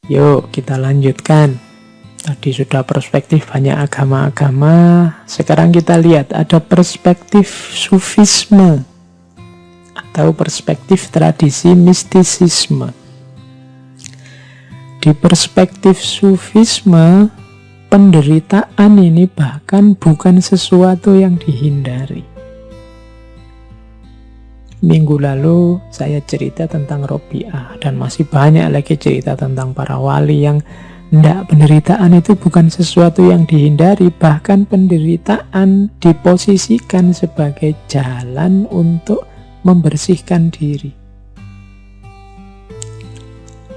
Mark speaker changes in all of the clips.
Speaker 1: Yuk kita lanjutkan. Tadi sudah perspektif banyak agama-agama. Sekarang kita lihat ada perspektif sufisme atau perspektif tradisi mistisisme. Di perspektif sufisme, penderitaan ini bahkan bukan sesuatu yang dihindari. Minggu lalu saya cerita tentang Robiah, dan masih banyak lagi cerita tentang para wali yang penderitaan itu bukan sesuatu yang dihindari, bahkan penderitaan diposisikan sebagai jalan untuk membersihkan diri.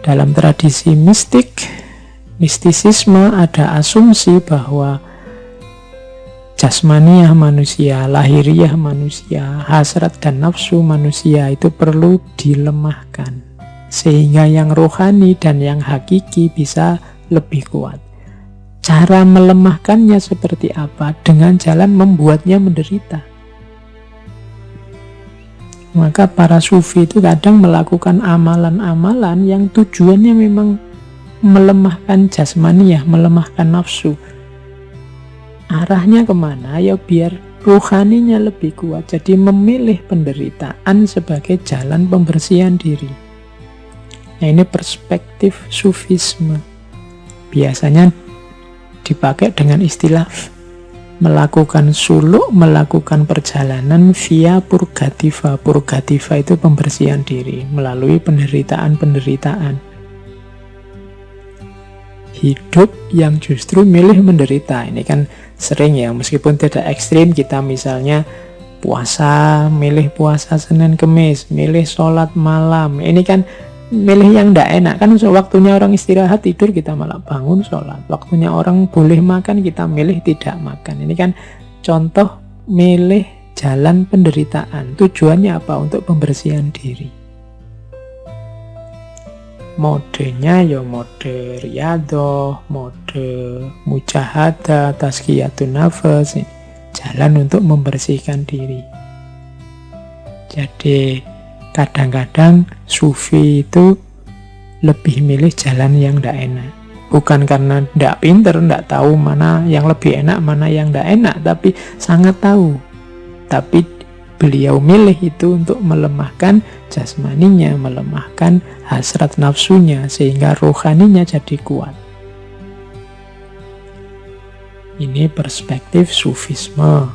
Speaker 1: Dalam tradisi mistisisme ada asumsi bahwa jasmaniah manusia, lahiriah manusia, hasrat dan nafsu manusia itu perlu dilemahkan, sehingga yang rohani dan yang hakiki bisa lebih kuat. Cara melemahkannya seperti apa? Dengan jalan membuatnya menderita. Maka para sufi itu kadang melakukan amalan-amalan yang tujuannya memang melemahkan jasmaniah, melemahkan nafsu. Arahnya kemana? Ya biar rohaninya lebih kuat. Jadi memilih penderitaan sebagai jalan pembersihan diri. Nah, ini perspektif sufisme. Biasanya dipakai dengan istilah melakukan suluk, melakukan perjalanan via purgativa. Purgativa itu pembersihan diri melalui penderitaan-penderitaan. Hidup yang justru milih menderita. Ini kan sering ya, meskipun tidak ekstrim, kita misalnya puasa, milih puasa Senin Kemis, milih sholat malam. Ini kan milih yang tidak enak. Kan waktunya orang istirahat tidur, kita malah bangun sholat. Waktunya orang boleh makan, kita milih tidak makan. Ini kan contoh milih jalan penderitaan. Tujuannya apa? Untuk pembersihan diri. Modenya ya mode riyadoh, mode mujahadah, tazkiyatun nafas. Jalan untuk membersihkan diri. Jadi kadang-kadang sufi itu lebih milih jalan yang tidak enak. Bukan karena tidak pinter, tidak tahu mana yang lebih enak, mana yang tidak enak, tapi sangat tahu. Tapi beliau milih itu untuk melemahkan jasmaninya, melemahkan hasrat nafsunya, sehingga rohaninya jadi kuat. Ini perspektif sufisme.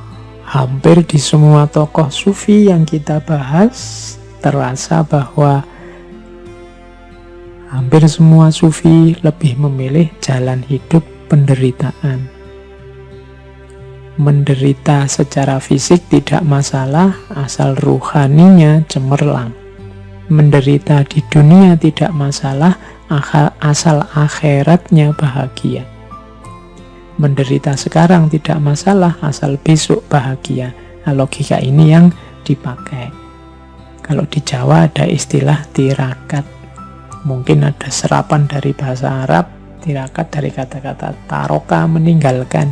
Speaker 1: Hampir di semua tokoh sufi yang kita bahas, terasa bahwa hampir semua sufi lebih memilih jalan hidup penderitaan. Menderita secara fisik tidak masalah asal ruhaninya cemerlang. Menderita di dunia tidak masalah asal akhiratnya bahagia. Menderita sekarang tidak masalah asal besok bahagia. Nah, logika ini yang dipakai. Kalau di Jawa ada istilah tirakat. Mungkin ada serapan dari bahasa Arab. Tirakat dari kata-kata taroka, meninggalkan.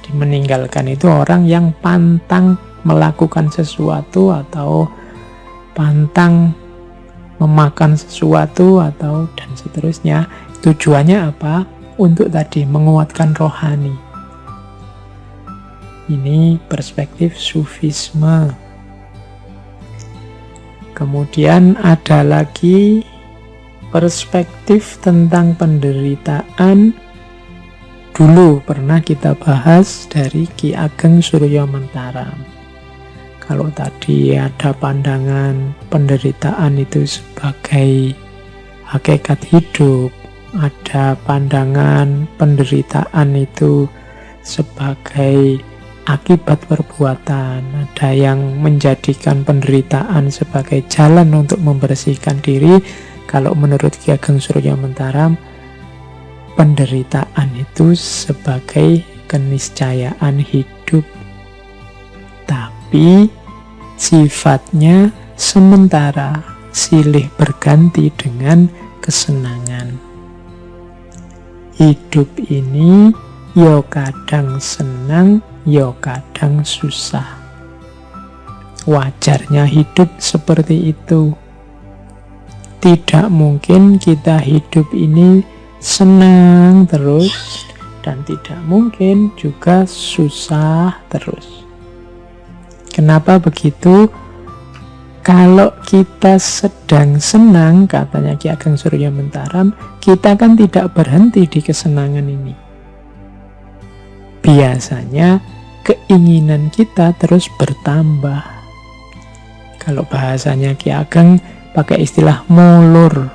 Speaker 1: Meninggalkan itu orang yang pantang melakukan sesuatu atau pantang memakan sesuatu atau dan seterusnya. Tujuannya apa? Untuk tadi menguatkan rohani. Ini perspektif sufisme. Kemudian ada lagi perspektif tentang penderitaan. Dulu pernah kita bahas dari Ki Ageng Suryo Mentaram. Kalau tadi ada pandangan penderitaan itu sebagai hakikat hidup, ada pandangan penderitaan itu sebagai akibat perbuatan, ada yang menjadikan penderitaan sebagai jalan untuk membersihkan diri. Kalau menurut Ki Ageng Suryo Mentaram, penderitaan itu sebagai keniscayaan hidup, tapi sifatnya sementara, silih berganti dengan kesenangan. Hidup ini yo kadang senang, yo kadang susah. Wajarnya hidup seperti itu. Tidak mungkin kita hidup ini senang terus, dan tidak mungkin juga susah terus. Kenapa begitu? Kalau kita sedang senang, katanya Ki Ageng Surya Mentaram, kita kan tidak berhenti di kesenangan ini. Biasanya keinginan kita terus bertambah. Kalau bahasanya Ki Ageng pakai istilah molor.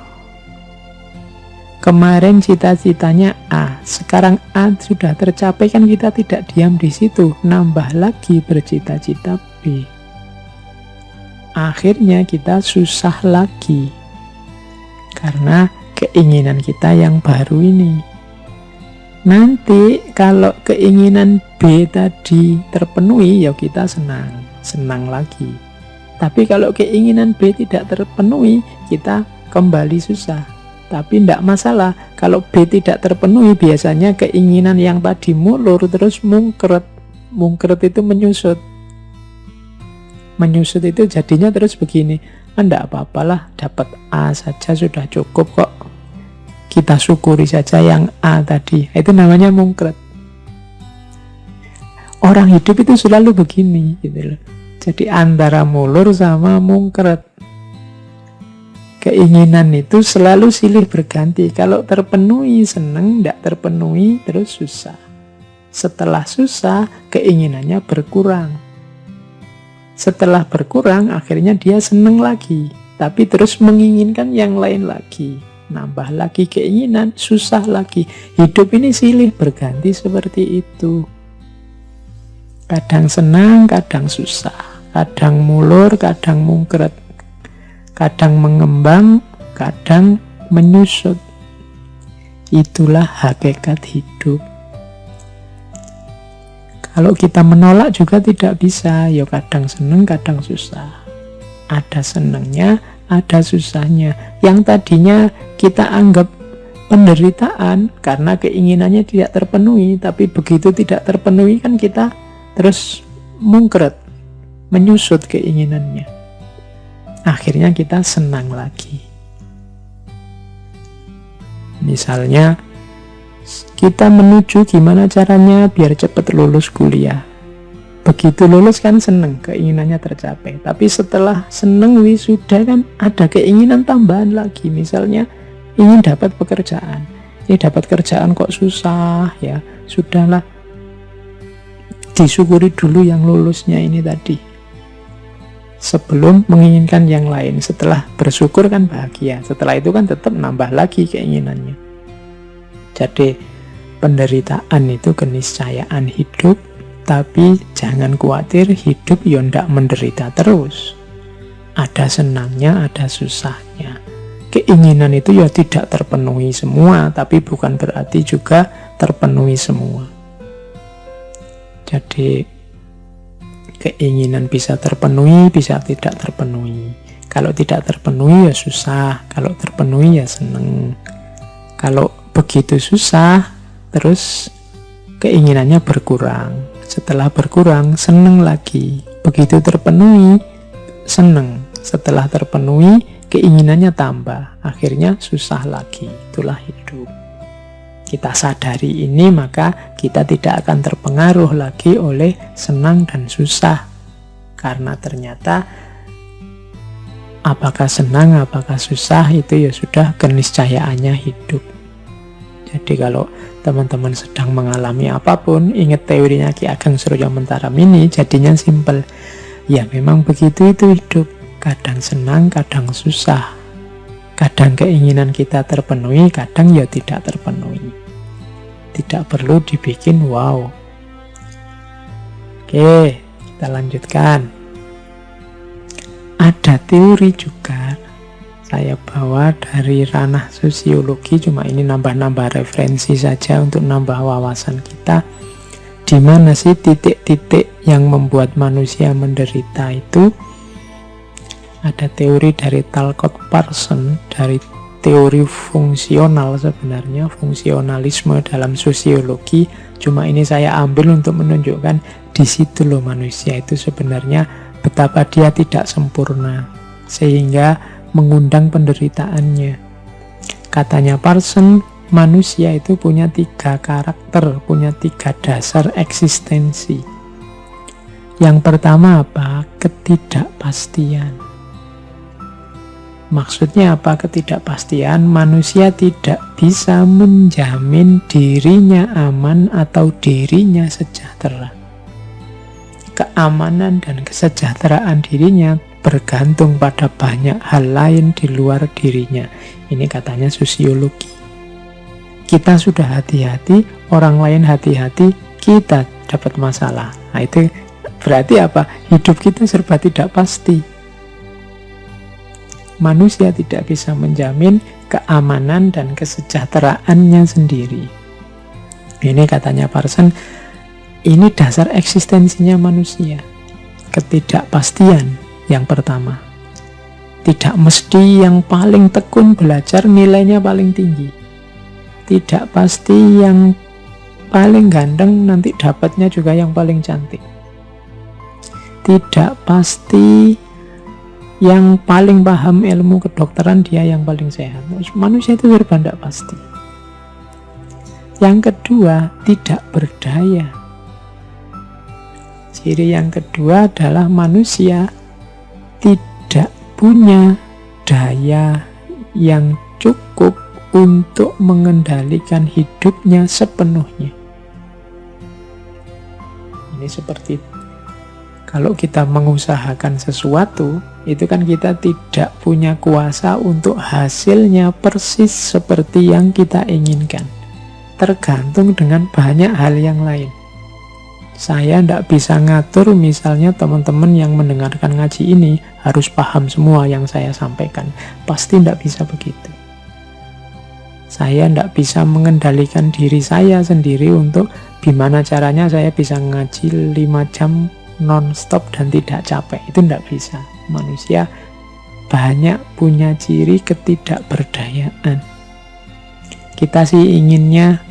Speaker 1: Kemarin cita-citanya A, sekarang A sudah tercapai, kan kita tidak diam di situ, nambah lagi bercita-cita B. Akhirnya kita susah lagi karena keinginan kita yang baru ini. Nanti kalau keinginan B tadi terpenuhi, ya kita senang lagi. Tapi kalau keinginan B tidak terpenuhi, kita kembali susah. Tapi tidak masalah, kalau B tidak terpenuhi, biasanya keinginan yang tadi mulur terus mungkret. Mungkret itu menyusut. Menyusut itu jadinya terus begini, enggak apa-apalah, dapat A saja sudah cukup kok, kita syukuri saja yang A tadi. Itu namanya mungkret. Orang hidup itu selalu begini gitu loh. Jadi antara mulur sama mungkret. Keinginan itu selalu silih berganti. Kalau terpenuhi seneng, enggak terpenuhi terus susah. Setelah susah, keinginannya berkurang. Setelah berkurang, akhirnya dia seneng lagi, tapi terus menginginkan yang lain lagi. Nambah lagi keinginan, susah lagi. Hidup ini silih berganti seperti itu. Kadang senang, kadang susah. Kadang mulur, kadang mungkret. Kadang mengembang, kadang menyusut. Itulah hakikat hidup. Kalau kita menolak juga tidak bisa, ya kadang senang, kadang susah. Ada senangnya, ada susahnya. Yang tadinya kita anggap penderitaan karena keinginannya tidak terpenuhi, tapi begitu tidak terpenuhi kan kita terus mungkret, menyusut keinginannya. Akhirnya kita senang lagi. Misalnya, kita menuju gimana caranya biar cepat lulus kuliah. Begitu lulus kan seneng, keinginannya tercapai. Tapi setelah seneng wisuda kan ada keinginan tambahan lagi. Misalnya ingin dapat pekerjaan. Ini dapat kerjaan kok susah ya. Sudahlah, disyukuri dulu yang lulusnya ini tadi, sebelum menginginkan yang lain. Setelah bersyukur kan bahagia. Setelah itu kan tetap nambah lagi keinginannya. Jadi penderitaan itu keniscayaan hidup, tapi jangan khawatir, hidup ya ndak menderita terus. Ada senangnya, ada susahnya. Keinginan itu ya tidak terpenuhi semua, tapi bukan berarti juga terpenuhi semua. Jadi keinginan bisa terpenuhi, bisa tidak terpenuhi. Kalau tidak terpenuhi ya susah, kalau terpenuhi ya seneng. Kalau begitu susah, terus keinginannya berkurang. Setelah berkurang, seneng lagi. Begitu terpenuhi, seneng. Setelah terpenuhi, keinginannya tambah. Akhirnya susah lagi. Itulah hidup. Kita sadari ini, maka kita tidak akan terpengaruh lagi oleh senang dan susah. Karena ternyata apakah senang, apakah susah, itu ya sudah keniscayaannya hidup. Jadi kalau teman-teman sedang mengalami apapun, ingat teorinya Ki Ageng Surya Mentaram ini, jadinya simpel. Ya memang begitu itu hidup. Kadang senang, kadang susah. Kadang keinginan kita terpenuhi, kadang ya tidak terpenuhi. Tidak perlu dibikin wow. Oke, kita lanjutkan. Ada teori juga, saya bawa dari ranah sosiologi, cuma ini nambah-nambah referensi saja untuk nambah wawasan kita. Di mana sih titik-titik yang membuat manusia menderita itu? Ada teori dari Talcott Parsons, dari teori fungsional sebenarnya, fungsionalisme dalam sosiologi. Cuma ini saya ambil untuk menunjukkan di situ loh manusia itu sebenarnya betapa dia tidak sempurna. Sehingga mengundang penderitaannya. Katanya Parson, manusia itu punya 3 karakter, punya 3 dasar eksistensi. Yang pertama apa? Ketidakpastian. Maksudnya apa ketidakpastian? Manusia tidak bisa menjamin dirinya aman atau dirinya sejahtera. Keamanan dan kesejahteraan dirinya bergantung pada banyak hal lain di luar dirinya. Ini katanya sosiologi. Kita sudah hati-hati, orang lain hati-hati, kita dapat masalah. Nah, itu berarti apa? Hidup kita serba tidak pasti. Manusia tidak bisa menjamin keamanan dan kesejahteraannya sendiri. Ini katanya Parson, ini dasar eksistensinya manusia. Ketidakpastian yang pertama. Tidak mesti yang paling tekun belajar nilainya paling tinggi. Tidak pasti yang paling ganteng nanti dapatnya juga yang paling cantik. Tidak pasti yang paling paham ilmu kedokteran dia yang paling sehat. Manusia itu serba tidak pasti. Yang kedua, tidak berdaya. Ciri yang kedua adalah manusia tidak punya daya yang cukup untuk mengendalikan hidupnya sepenuhnya. Ini seperti kalau kita mengusahakan sesuatu, itu kan kita tidak punya kuasa untuk hasilnya persis seperti yang kita inginkan. Tergantung dengan banyak hal yang lain. Saya tidak bisa ngatur misalnya teman-teman yang mendengarkan ngaji ini harus paham semua yang saya sampaikan. Pasti tidak bisa begitu. Saya tidak bisa mengendalikan diri saya sendiri untuk gimana caranya saya bisa ngaji 5 jam non-stop dan tidak capek. Itu tidak bisa. Manusia banyak punya ciri ketidakberdayaan. Kita sih inginnya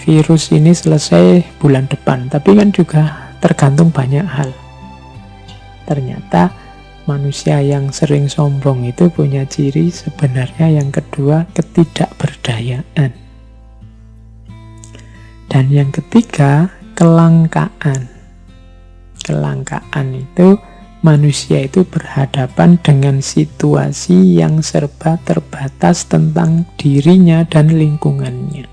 Speaker 1: virus ini selesai bulan depan, tapi kan juga tergantung banyak hal. Ternyata manusia yang sering sombong itu punya ciri sebenarnya yang kedua, ketidakberdayaan. Dan yang ketiga, kelangkaan. Kelangkaan itu manusia itu berhadapan dengan situasi yang serba terbatas tentang dirinya dan lingkungannya.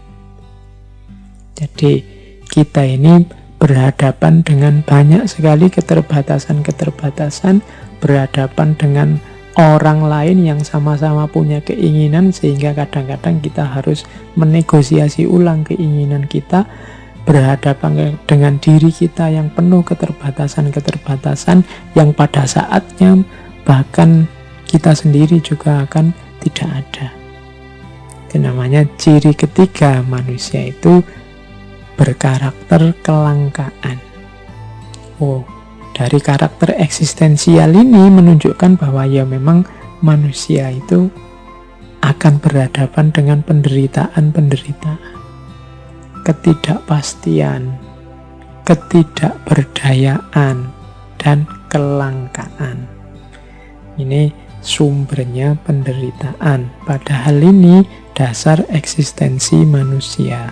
Speaker 1: Jadi kita ini berhadapan dengan banyak sekali keterbatasan-keterbatasan, berhadapan dengan orang lain yang sama-sama punya keinginan, sehingga kadang-kadang kita harus menegosiasi ulang keinginan kita, berhadapan dengan diri kita yang penuh keterbatasan-keterbatasan yang pada saatnya bahkan kita sendiri juga akan tidak ada. Itu namanya ciri ketiga manusia itu berkarakter kelangkaan. Dari karakter eksistensial ini menunjukkan bahwa ya memang manusia itu akan berhadapan dengan penderitaan-penderitaan, ketidakpastian, ketidakberdayaan, dan kelangkaan. Ini sumbernya penderitaan. Padahal ini dasar eksistensi manusia.